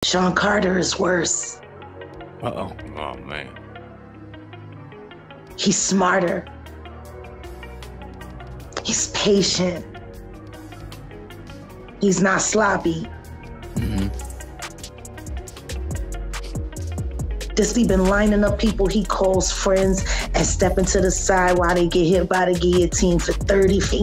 Sean Carter is worse. Uh-oh. Oh, man. He's smarter. He's patient. He's not sloppy. Just he been lining up people he calls friends and stepping to the side while they get hit by the guillotine for 30 feet.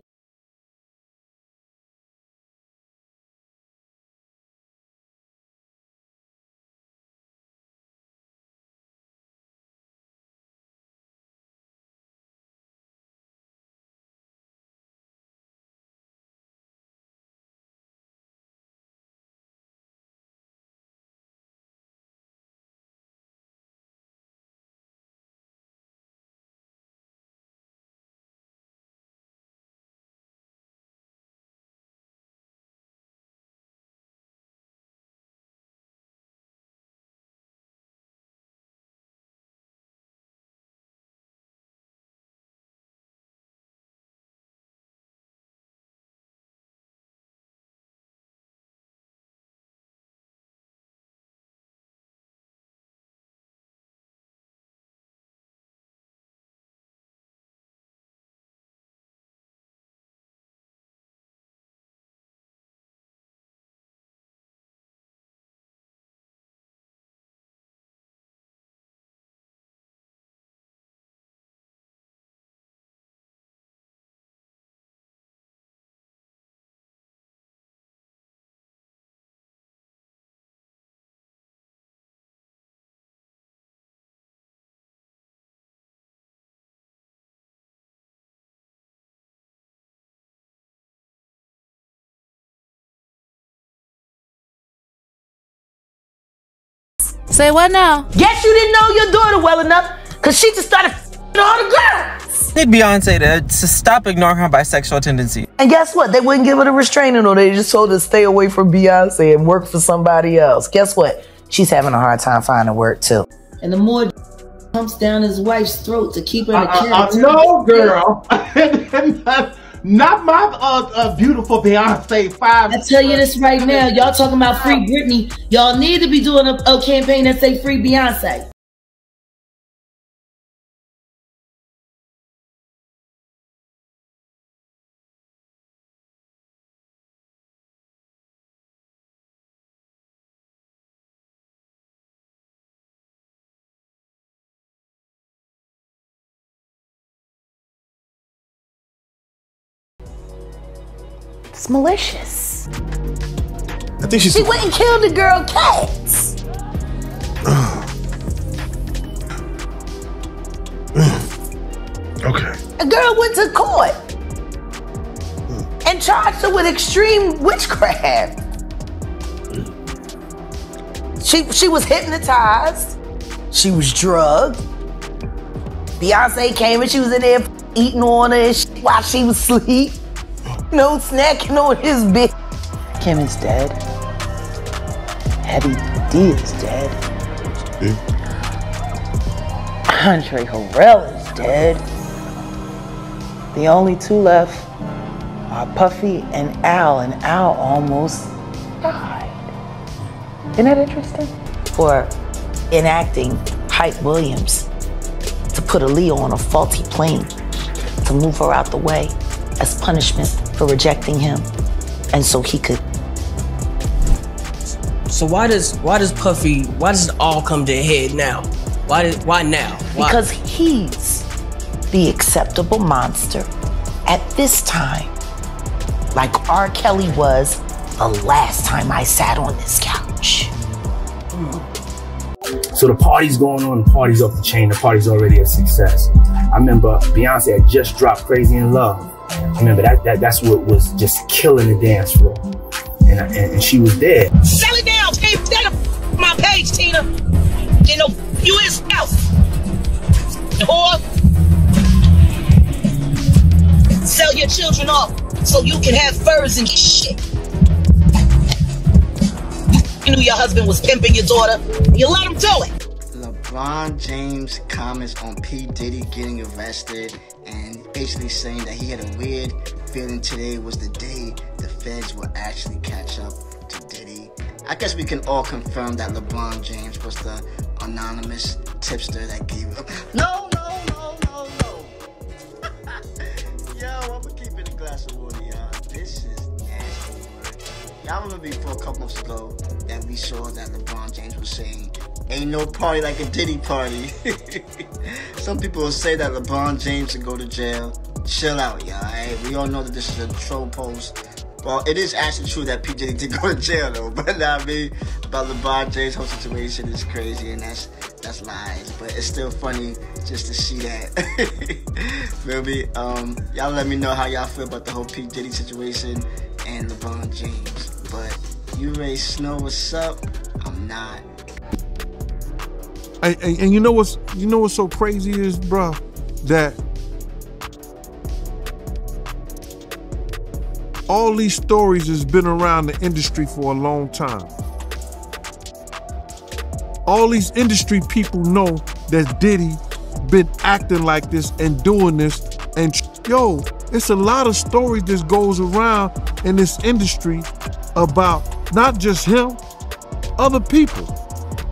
Say what now? Guess you didn't know your daughter well enough, because she just started f***ing all the girls. Hey, Beyonce to stop ignoring her bisexual tendency. And guess what? They wouldn't give her the restraining order. They just told her to stay away from Beyonce and work for somebody else. Guess what? She's having a hard time finding work, too. And the more pumps down his wife's throat to keep her in the character. No, girl. Not my beautiful Beyonce 5. I tell you this right now. Y'all talking about free Britney. Y'all need to be doing a campaign that say free Beyonce. It's malicious. I think she went and killed the girl Cats. Okay. A girl went to court and charged her with extreme witchcraft. She was hypnotized. She was drugged. Beyonce came and she was in there eating on her while she was asleep. No snacking on his bitch. Kim is dead. Heavy D is dead. Andre Harrell is dead. The only two left are Puffy and Al almost died. Isn't that interesting? For enacting Hype Williams to put Aaliyah on a faulty plane to move her out the way as punishment for rejecting him, and so he could. So why does it all come to a head now? Why now? Why? Because he's the acceptable monster at this time, like R. Kelly was the last time I sat on this couch. So the party's going on, the party's off the chain, the party's already a success. I remember Beyonce had just dropped Crazy in Love. I remember that's what was just killing the dance floor. And she was there. Sell it down, Tina. That my page, Tina. You know, you is out. Whore. Sell your children off so you can have furs and shit. You knew your husband was pimping your daughter. You let him do it. LeBron James comments on P. Diddy getting arrested and basically saying that he had a weird feeling today was the day the feds will actually catch up to Diddy. I guess we can all confirm that LeBron James was the anonymous tipster that gave him. No. Yo, I'm gonna keep it a glass of water, y'all. This is nasty work. Y'all remember before a couple months ago that we saw that LeBron James was saying, "Ain't no party like a Diddy party." Some people will say that LeBron James should go to jail. Chill out, y'all. Right? We all know that this is a troll post. Well, it is actually true that P. Diddy did go to jail, though. But I mean, about LeBron James' whole situation is crazy, and that's lies. But it's still funny just to see that. Feel me? Y'all let me know how y'all feel about the whole P. Diddy situation and LeBron James. But you Ray Snow, what's up? I'm not. And you know what's so crazy is, bro, that all these stories has been around the industry for a long time. All these industry people know that Diddy been acting like this and doing this. And yo, it's a lot of stories that goes around in this industry about not just him, other people.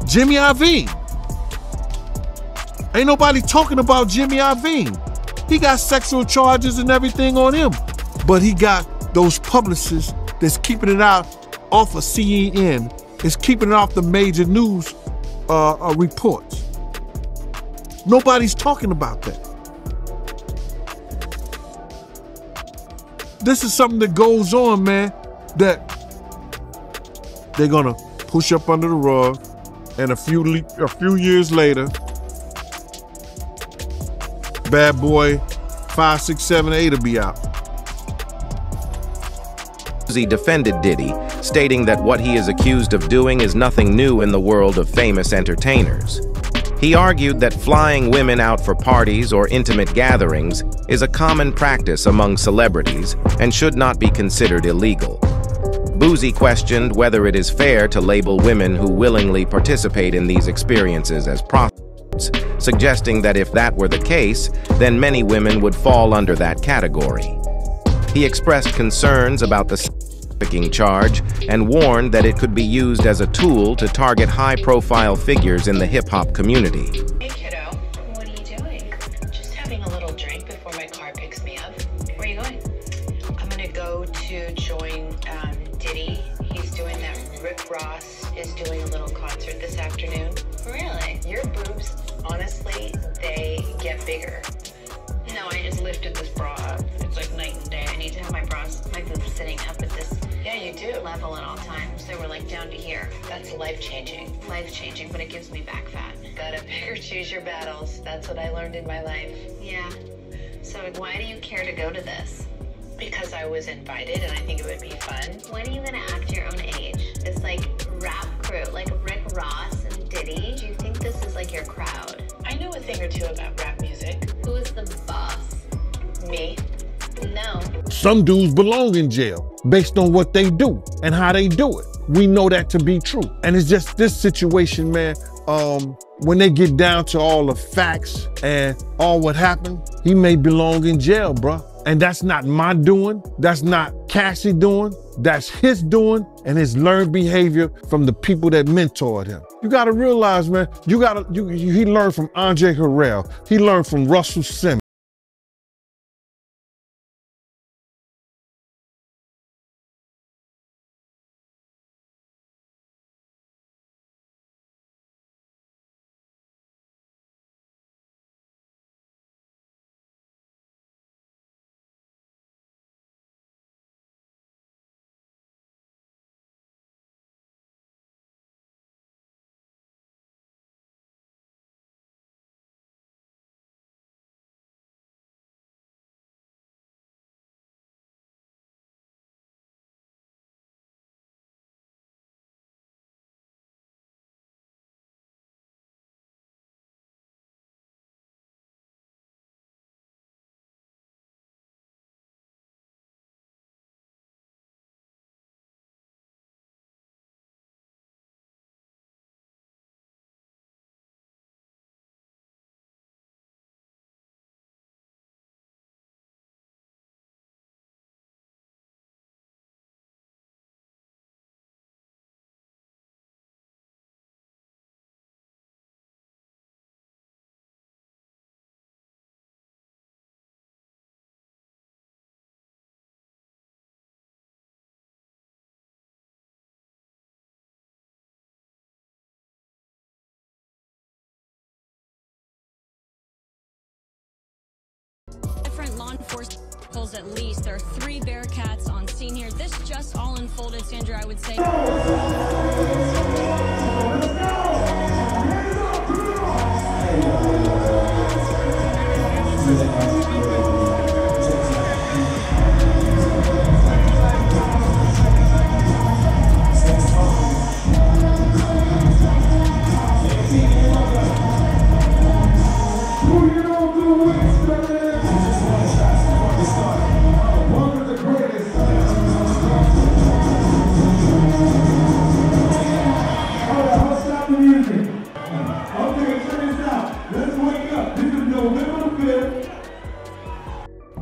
Jimmy Iovine. Ain't nobody talking about Jimmy Iovine. He got sexual charges and everything on him, but he got those publicists that's keeping it out off of CNN, is keeping it off the major news reports. Nobody's talking about that. This is something that goes on, man, that they're gonna push up under the rug, and a few years later, Bad Boy 5, 6, 7, 8 will be out. He defended Diddy, stating that what he is accused of doing is nothing new in the world of famous entertainers. He argued that flying women out for parties or intimate gatherings is a common practice among celebrities and should not be considered illegal. Boosie questioned whether it is fair to label women who willingly participate in these experiences as prostitutes, suggesting that if that were the case, then many women would fall under that category. He expressed concerns about the trafficking charge and warned that it could be used as a tool to target high-profile figures in the hip-hop community. Hey kiddo, what are you doing? Just having a little drink before my car picks me up. Where are you going? I'm gonna go to join Diddy. He's doing that. Rick Ross is doing a little concert this afternoon. Really? Your boobs, honestly, they get bigger. No, I just lifted this bra up. It's like night and day. I need to have my boobs sitting up at this level at all times. They were like down to here. That's life-changing. Life-changing, but it gives me back fat. Gotta pick or choose your battles. That's what I learned in my life. Yeah. So why do you care to go to this? Because I was invited and I think it would be fun. When are you gonna act your own age? It's like rap crew, like Rick Ross and Diddy. Do you think this is like your crowd? I know a thing or two about rap music. Who is the boss? Me? No. Some dudes belong in jail based on what they do and how they do it. We know that to be true. And it's just this situation, man, when they get down to all the facts and all what happened, he may belong in jail, bruh. And that's not my doing. That's not Cassie doing. That's his doing and his learned behavior from the people that mentored him. You gotta realize, man, he learned from Andre Harrell. He learned from Russell Simmons. enforcement vehicles at least. There are 3 Bearcats on scene here. This just all unfolded, Sandra, I would say.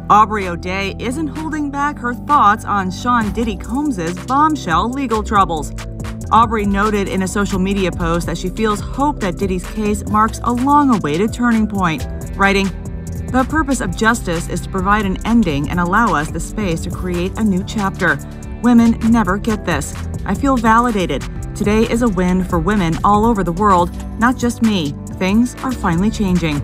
Aubrey O'Day isn't holding back her thoughts on Sean Diddy Combs' bombshell legal troubles. Aubrey noted in a social media post that she feels hope that Diddy's case marks a long-awaited turning point, writing, "The purpose of justice is to provide an ending and allow us the space to create a new chapter. Women never get this. I feel validated. Today is a win for women all over the world, not just me. Things are finally changing."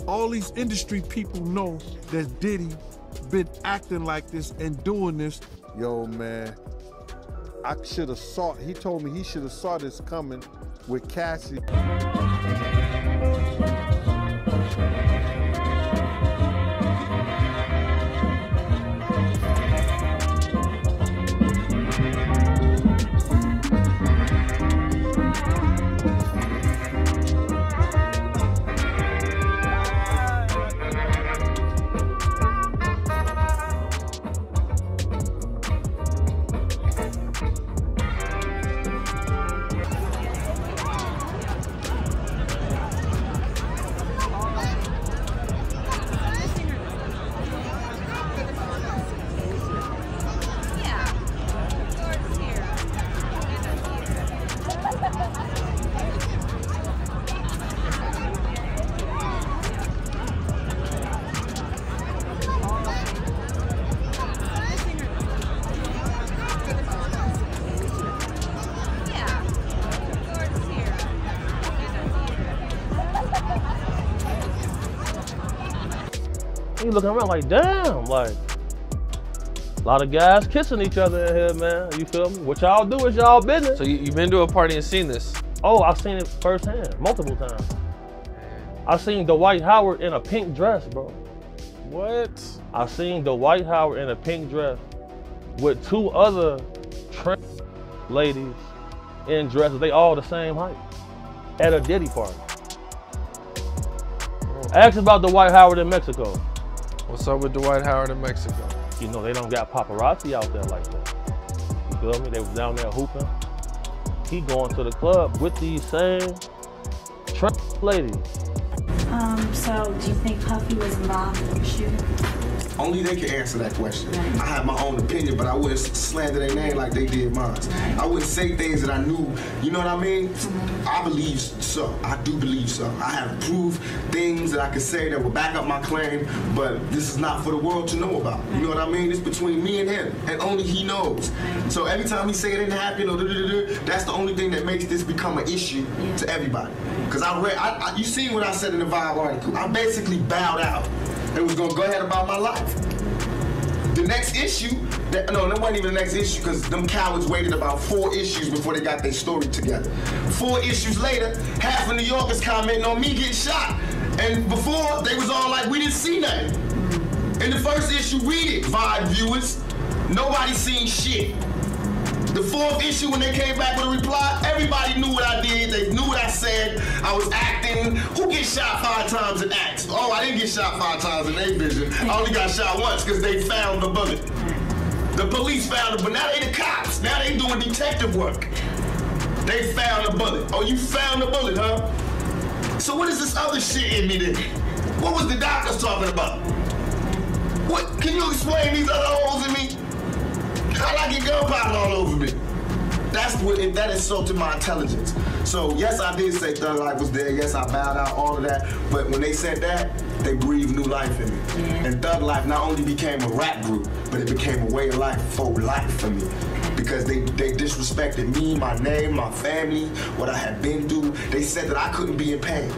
All these industry people know that Diddy been acting like this and doing this. Yo, man, I should have saw, he told me he should have saw this coming with Cassie. You looking around like, damn, like, a lot of guys kissing each other in here, man. You feel me? What y'all do is y'all business. So you've been to a party and seen this? Oh, I've seen it firsthand, multiple times. I seen Dwight Howard in a pink dress, bro. What? I seen Dwight Howard in a pink dress with 2 other trans ladies in dresses. They all the same height at a Diddy party. Ask about Dwight Howard in Mexico. What's up with Dwight Howard in Mexico? You know, they don't got paparazzi out there like that. You feel me? They was down there hooping. He going to the club with these same trans ladies. So do you think Puffy was involved in the shooting? Only they can answer that question. I have my own opinion, but I wouldn't slander their name like they did mine. I wouldn't say things that I knew, you know what I mean? I believe so. I do believe so. I have proved things that I could say that will back up my claim, but this is not for the world to know about. You know what I mean? It's between me and him, and only he knows. So every time he say it didn't happen, or that's the only thing that makes this become an issue to everybody. Because you seen what I said in the Vibe article. I basically bowed out and was gonna go ahead about my life. The next issue, that wasn't even the next issue because them cowards waited about 4 issues before they got their story together. 4 issues later, half of New Yorkers commenting on me getting shot. And before, they was all like, we didn't see nothing. In the first issue, read it, Vibe viewers. Nobody seen shit. The 4th issue, when they came back with a reply, everybody knew what I did. They knew what I said. I was acting. Who gets shot 5 times in acts? Oh, I didn't get shot 5 times in their vision. I only got shot once because they found the bullet. The police found it, but now they the cops. Now they doing detective work. They found the bullet. Oh, you found the bullet, huh? So what is this other shit in me then? What was the doctors talking about? What? Can you explain these other holes in me? How'd I get gunpowder all over me? That insulted my intelligence. So yes, I did say Thug Life was there. Yes, I bowed out, all of that. But when they said that, they breathed new life in me. And Thug Life not only became a rap group, but it became a way of life for life for me. Because they disrespected me, my name, my family, what I had been through. They said that I couldn't be in pain.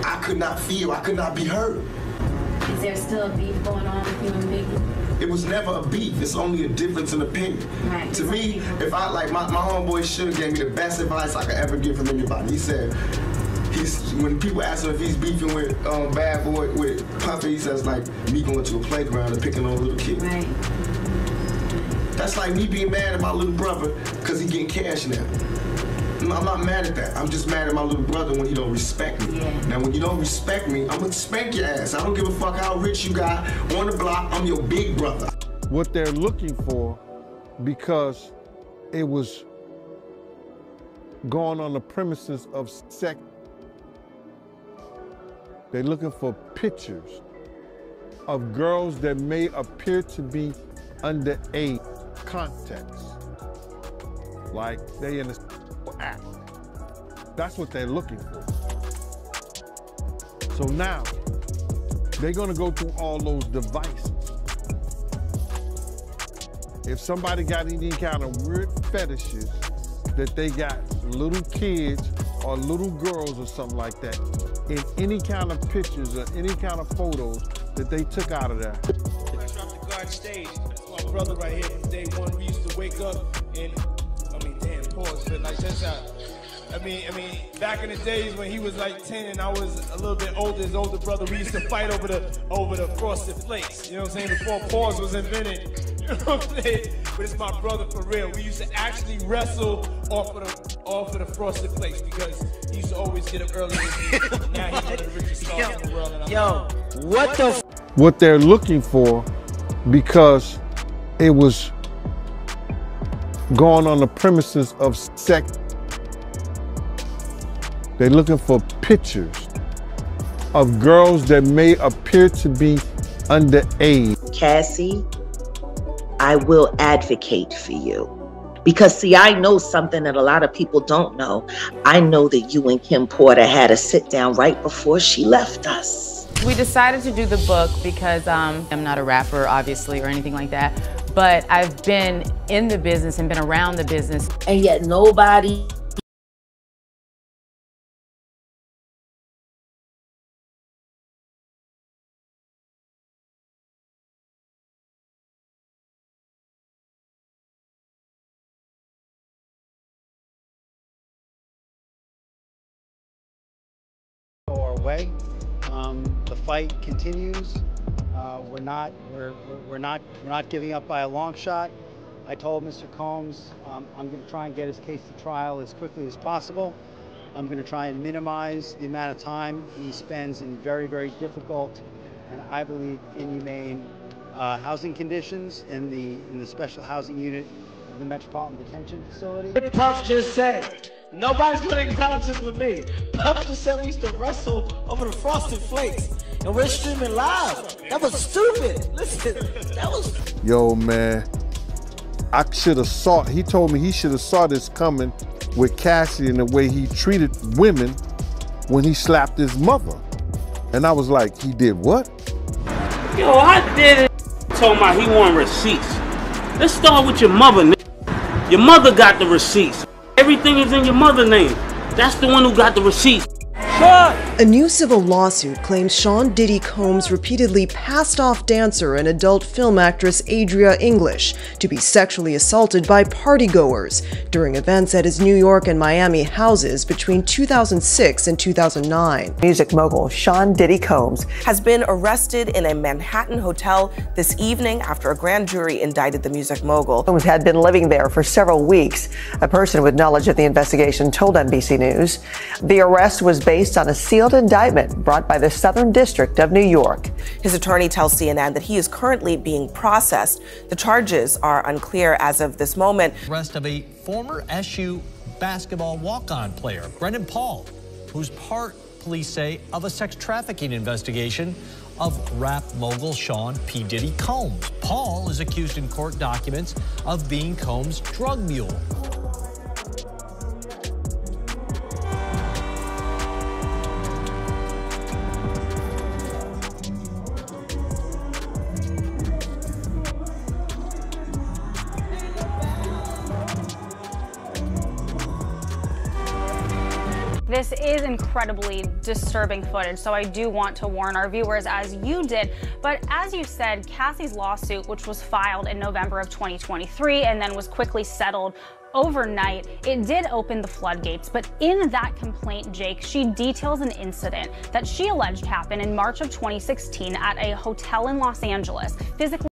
I could not feel, I could not be heard. Is there still a beef going on with you and Biggie? It was never a beef. It's only a difference in opinion. Right. To me, if I like my homeboy should have gave me the best advice I could ever get from anybody. He said, when people ask him if he's beefing with Bad Boy with Puffy, he says like me going to a playground and picking on a little kid. Right. That's like me being mad at my little brother because he getting cash now. No, I'm not mad at that. I'm just mad at my little brother when he don't respect me. Now, when you don't respect me, I'm gonna spank your ass. I don't give a fuck how rich you got on the block. I'm your big brother. What they're looking for, because it was going on the premises of sex, they're looking for pictures of girls that may appear to be underage context. Like they in a act. That's what they're looking for. So now, they're gonna go through all those devices. If somebody got any kind of weird fetishes that they got little kids or little girls or something like that, in any kind of pictures or any kind of photos that they took out of that. I dropped the guard stage. That's my brother right here from day one. We used to wake up and, pause, but like that's how, I mean, back in the days when he was like 10 and I was a little bit older, his older brother, we used to fight over the Frosted Flakes. You know what I'm saying? Before pause was invented. You know what I'm saying? But it's my brother for real. We used to actually wrestle off of the Frosted Flakes because he used to always get up early. Now he's one of the richest stars in the world. And what the? What they're looking for, because it was going on the premises of sex. They're looking for pictures of girls that may appear to be underage. Cassie, I will advocate for you. Because see, I know something that a lot of people don't know. I know that you and Kim Porter had a sit down right before she left us. We decided to do the book because I'm not a rapper, obviously, or anything like that. But I've been in the business and been around the business. And yet nobody our way. The fight continues. We're not giving up by a long shot. I told Mr. Combs I'm going to try and get his case to trial as quickly as possible. I'm going to try and minimize the amount of time he spends in very, very difficult and I believe inhumane housing conditions in the special housing unit of the Metropolitan Detention Facility. What Puff just said. Nobody's putting contests with me. Puff just said we used to wrestle over the Frosted Flakes. And we're streaming live. That was stupid. Listen, that was... Yo, man, I should have saw, he told me he should have saw this coming with Cassie and the way he treated women when he slapped his mother. And I was like, he did what? Yo, I did it. Told my he want receipts. Let's start with your mother, nigga. Your mother got the receipts. Everything is in your mother's name. That's the one who got the receipts. A new civil lawsuit claims Sean Diddy Combs repeatedly passed off dancer and adult film actress Adria English to be sexually assaulted by partygoers during events at his New York and Miami houses between 2006 and 2009. Music mogul Sean Diddy Combs has been arrested in a Manhattan hotel this evening after a grand jury indicted the music mogul. Combs had been living there for several weeks. A person with knowledge of the investigation told NBC News the arrest was based on a sealed indictment brought by the Southern District of New York. His attorney tells CNN that he is currently being processed. The charges are unclear as of this moment. Arrest of a former SU basketball walk-on player, Brendan Paul, who's part, police say, of a sex trafficking investigation of rap mogul Sean P. Diddy Combs. Paul is accused in court documents of being Combs' drug mule. This is incredibly disturbing footage, so I do want to warn our viewers, as you did. But as you said, Cassie's lawsuit, which was filed in November of 2023 and then was quickly settled overnight, it did open the floodgates. But in that complaint, Jake, she details an incident that she alleged happened in March of 2016 at a hotel in Los Angeles. Physically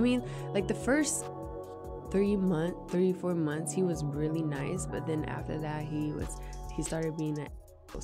mean? Like the first 3-4 months, he was really nice, but then after that, he started being an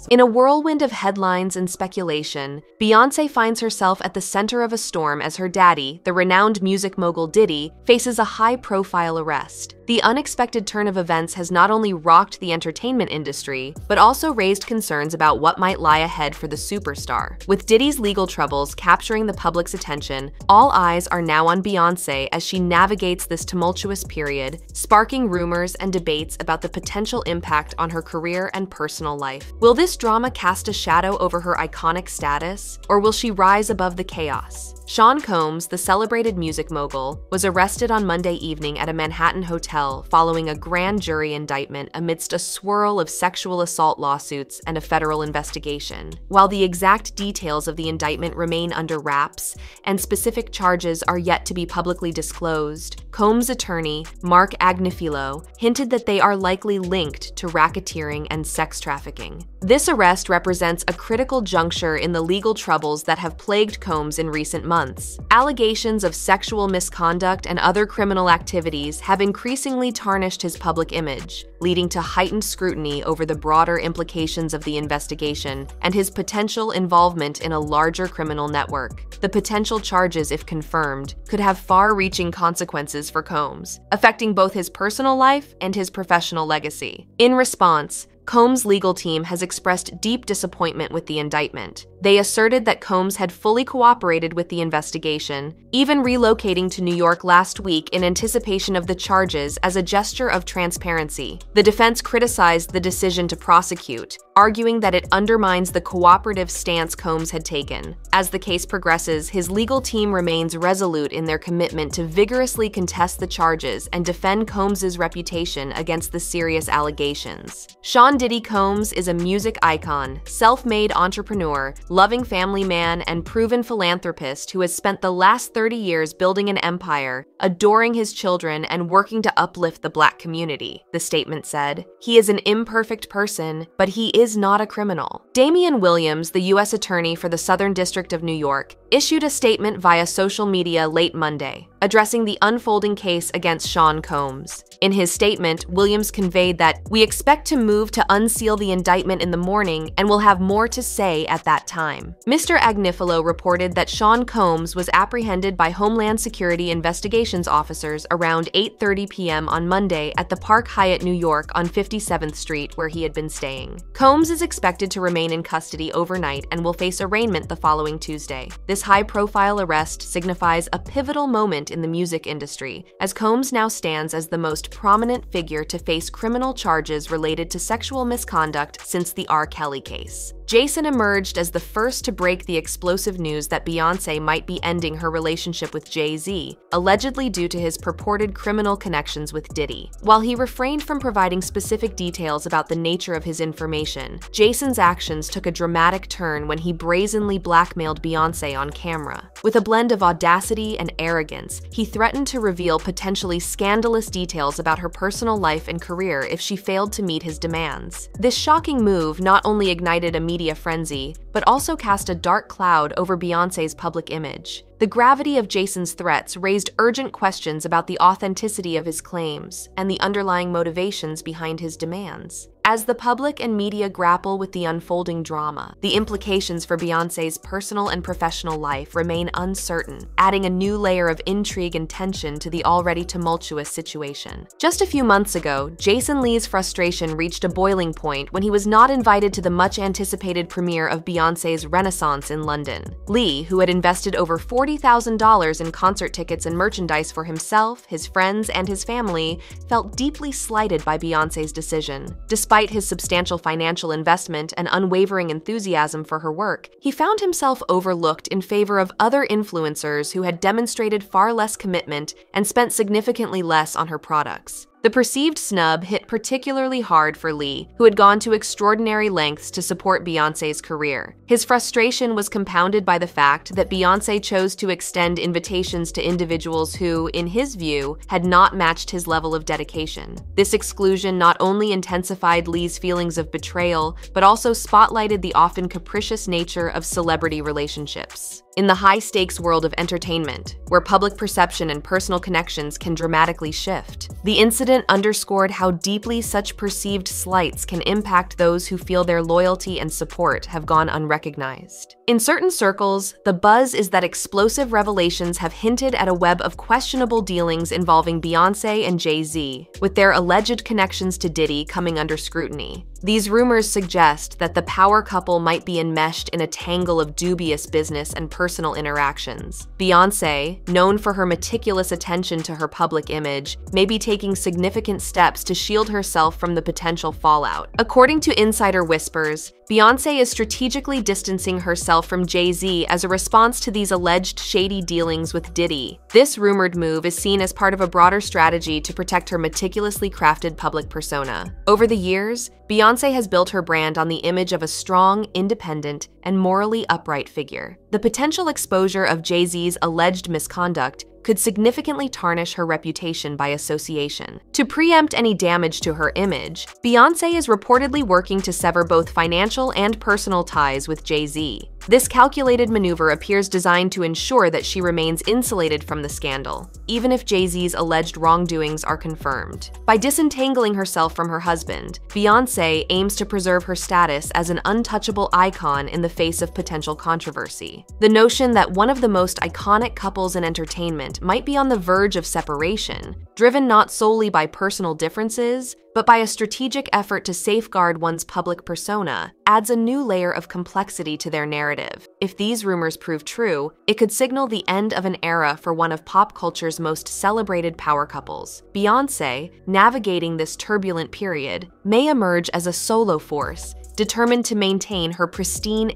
In a whirlwind of headlines and speculation, Beyoncé finds herself at the center of a storm as her daddy, the renowned music mogul Diddy, faces a high-profile arrest. The unexpected turn of events has not only rocked the entertainment industry, but also raised concerns about what might lie ahead for the superstar. With Diddy's legal troubles capturing the public's attention, all eyes are now on Beyoncé as she navigates this tumultuous period, sparking rumors and debates about the potential impact on her career and personal life. Will this drama cast a shadow over her iconic status, or will she rise above the chaos? Sean Combs, the celebrated music mogul, was arrested on Monday evening at a Manhattan hotel following a grand jury indictment amidst a swirl of sexual assault lawsuits and a federal investigation. While the exact details of the indictment remain under wraps and specific charges are yet to be publicly disclosed, Combs' attorney, Mark Agnifilo, hinted that they are likely linked to racketeering and sex trafficking. This arrest represents a critical juncture in the legal troubles that have plagued Combs in recent months. Allegations of sexual misconduct and other criminal activities have increasingly tarnished his public image, leading to heightened scrutiny over the broader implications of the investigation and his potential involvement in a larger criminal network. The potential charges, if confirmed, could have far-reaching consequences for Combs, affecting both his personal life and his professional legacy. In response, Combs' legal team has expressed deep disappointment with the indictment. They asserted that Combs had fully cooperated with the investigation, even relocating to New York last week in anticipation of the charges as a gesture of transparency. The defense criticized the decision to prosecute, arguing that it undermines the cooperative stance Combs had taken. As the case progresses, his legal team remains resolute in their commitment to vigorously contest the charges and defend Combs' reputation against the serious allegations. Sean Diddy Combs is a music icon, self-made entrepreneur, loving family man, and proven philanthropist who has spent the last 30 years building an empire, adoring his children, and working to uplift the Black community, the statement said. He is an imperfect person, but he is not a criminal. Damian Williams, the U.S. Attorney for the Southern District of New York, issued a statement via social media late Monday, addressing the unfolding case against Sean Combs. In his statement, Williams conveyed that, "We expect to move to unseal the indictment in the morning and will have more to say at that time." Mr. Agnifilo reported that Sean Combs was apprehended by Homeland Security investigations officers around 8:30 p.m. on Monday at the Park Hyatt, New York on 57th Street, where he had been staying. Combs is expected to remain in custody overnight and will face arraignment the following Tuesday. This high-profile arrest signifies a pivotal moment in the music industry, as Combs now stands as the most prominent figure to face criminal charges related to sexual misconduct since the R. Kelly case. Jason emerged as the first to break the explosive news that Beyoncé might be ending her relationship with Jay-Z, allegedly due to his purported criminal connections with Diddy. While he refrained from providing specific details about the nature of his information, Jason's actions took a dramatic turn when he brazenly blackmailed Beyoncé on camera. With a blend of audacity and arrogance, he threatened to reveal potentially scandalous details about her personal life and career if she failed to meet his demands. This shocking move not only ignited a media frenzy, but also cast a dark cloud over Beyoncé's public image. The gravity of Jason's threats raised urgent questions about the authenticity of his claims and the underlying motivations behind his demands. As the public and media grapple with the unfolding drama, the implications for Beyoncé's personal and professional life remain uncertain, adding a new layer of intrigue and tension to the already tumultuous situation. Just a few months ago, Jason Lee's frustration reached a boiling point when he was not invited to the much-anticipated premiere of Beyoncé's Renaissance in London. Lee, who had invested over $40,000 in concert tickets and merchandise for himself, his friends, and his family, felt deeply slighted by Beyoncé's decision. Despite his substantial financial investment and unwavering enthusiasm for her work, he found himself overlooked in favor of other influencers who had demonstrated far less commitment and spent significantly less on her products. The perceived snub hit particularly hard for Lee, who had gone to extraordinary lengths to support Beyoncé's career. His frustration was compounded by the fact that Beyoncé chose to extend invitations to individuals who, in his view, had not matched his level of dedication. This exclusion not only intensified Lee's feelings of betrayal, but also spotlighted the often capricious nature of celebrity relationships. In the high-stakes world of entertainment, where public perception and personal connections can dramatically shift, the incident underscored how deeply such perceived slights can impact those who feel their loyalty and support have gone unrecognized. In certain circles, the buzz is that explosive revelations have hinted at a web of questionable dealings involving Beyoncé and Jay-Z, with their alleged connections to Diddy coming under scrutiny. These rumors suggest that the power couple might be enmeshed in a tangle of dubious business and personal interactions. Beyoncé, known for her meticulous attention to her public image, may be taking significant steps to shield herself from the potential fallout. According to insider whispers, Beyoncé is strategically distancing herself from Jay-Z as a response to these alleged shady dealings with Diddy. This rumored move is seen as part of a broader strategy to protect her meticulously crafted public persona. Over the years, Beyoncé has built her brand on the image of a strong, independent, and morally upright figure. The potential exposure of Jay-Z's alleged misconduct could significantly tarnish her reputation by association. To preempt any damage to her image, Beyoncé is reportedly working to sever both financial and personal ties with Jay-Z. This calculated maneuver appears designed to ensure that she remains insulated from the scandal, even if Jay-Z's alleged wrongdoings are confirmed. By disentangling herself from her husband, Beyoncé aims to preserve her status as an untouchable icon in the face of potential controversy. The notion that one of the most iconic couples in entertainment might be on the verge of separation, driven not solely by personal differences, but by a strategic effort to safeguard one's public persona, adds a new layer of complexity to their narrative. If these rumors prove true, it could signal the end of an era for one of pop culture's most celebrated power couples. Beyoncé, navigating this turbulent period, may emerge as a solo force, determined to maintain her pristine